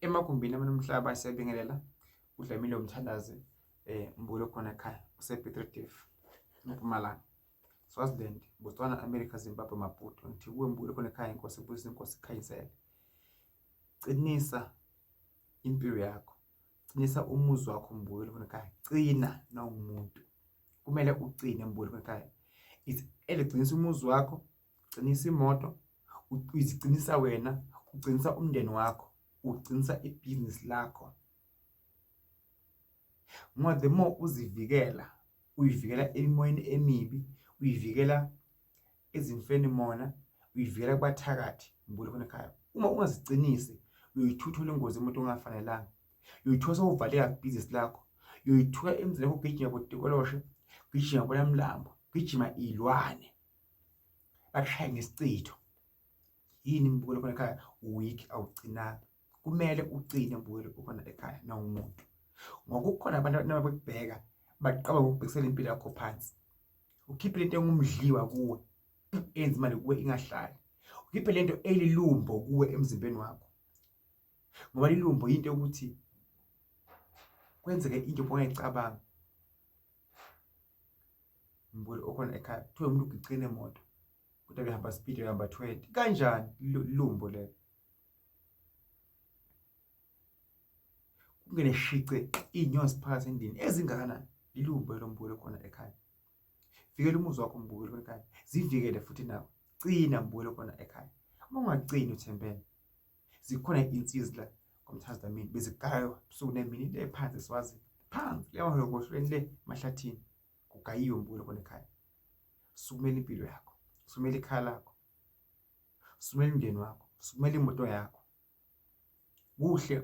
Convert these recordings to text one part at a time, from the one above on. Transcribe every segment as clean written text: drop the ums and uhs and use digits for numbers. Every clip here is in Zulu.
emagumbini amanomhlaba siyabingelela uDlamini Mthandazi Mbulu khona ekhaya usePiet eMpumalanga Swaziland Botswana America Zimbabwe Maputo ngithi kuwe Mbulu khona ekhaya inkosi ebusisa inkosi ikhayisele qinisa impilo yakho qinisa umuzi wakho Mbulu khona ekhaya qina nawumuntu kumele uqine Mbulu khona ekhaya qinisa umuzi wakho qinisa imoto uziqinisa wena uqinisa umndeni wakho uqinisa ibhizinisi lakho ngoba the more uzivikela uyivikela emoyeni emibi uyivikela ezimfeni mona uyivikela kubathakathi Mbulu khona ekhaya uma ungaziqinisi uyoyithutha lengozi umuntu ongafanelanga uyoyithola sowuvaleka ibhizinisi lakho uyoyithola emzini wakho ugijima botikoloshe ugijima bolamlambo ugijima ilwane akushaya ngesicitho yini Mbulu khona ekhaya weak awuqinanga kumele uqine Mbulu khona ekhaya nawumuntu ngoba kukhona abantu abakubheka baqaba ukubhekisela impilo yakho phansi ukhiphe lento engumdliwa kuwe enza imali kuwe ingahlali ukhiphe lento elilumbo kuwe emzimbeni wakho ngoba ilumbo into yokuthi kwenzeke into ongayicabanga Mbulu okhona ekhaya kuthiwa umuntu ugiqine emoto kodwa behamba speed ehamba 20 kanjani ilumbo lelo kungene shice inyosi phakathi endini ezingakanani ilumbo lombulu khona ekhaya vikela umuzi wakho Mbulu khona ekhaya zivikele futhi nawe qina Mbulu khona ekhaya uma ungaqini uthembele zikhona insizwa la komthazamini bezigaywa busuku nemini le phansi siwazi phansi leyahokohlweni le mahlathini kugayiwe Mbulu khona ekhaya sukumela impilo yakho sumela ikhaya lakho sumela umndeni wakho sumela imoto yakho kuhle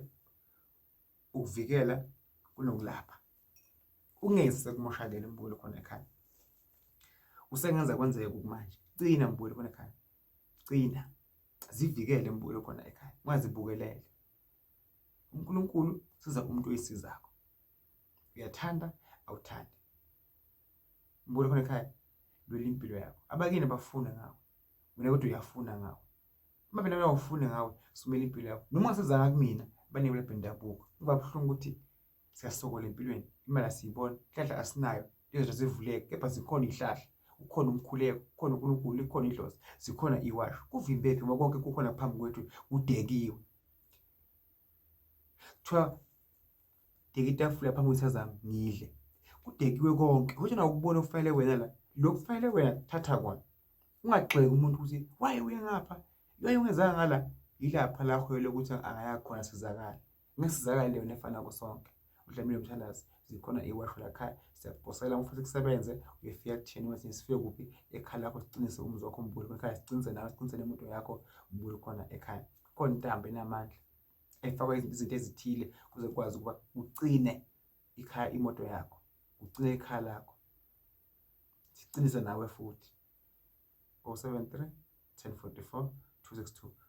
ukuvikela kunokulapha ungeze kumoshalele Mbulu khona ekhaya usengenza kwenzeke kumanje qina Mbulu khona ekhaya qina zivikele Mbulu khona ekhaya ungazibukelele uNkulunkulu siza umuntu oyisizakho uyathanda awuthandi Mbulu khona ekhaya lwela impilo yakho abakini bafuna ngawe mina kodwa uyafuna ngawe uma phela uyawufuna ngawe sumela impilo yakho noma usizanga kumina banebele bendabuko kuba buhlungu ukuthi siyasokola empilweni imali asiyibona ihlahla asinayo lezo zivuleke kepha zikhona ihlahla ukhona umkhuleko ukhona uNkulunkulu ikhona idlozi zikhona iwasho kuvimbephi ngoba konke kukhona phambi kwethu kudekiwe kuthiwa deka itafula phambi kwesazami ngidle kudekiwe konke ukuthi na ukubona ufanele wena la lokufanele wena thatha kona ungagxeki umuntu ukuthi waye uye ngapha uye ungezanga ngala ilapha lakho lokuthi angaya khona sizakala ngesizakala leyo nefana kusonke uDlamini Mthandazi zikhona iwasho lakhaya siyaphosela umfuthu kusebenze uyefika kuthini wathi sifike kuphi ekhaya lakho siqinise umuzi wakho Mbulu ekhaya siqinise nawe siqinise nemoto yakho Mbulu khona ekhaya khona intambo enamandla efakwa izinto ezithile kuze kwazi ukuba uqine ikhaya imoto yakho uqine ikhaya lakho siqinise nawe futhi 073 1044 262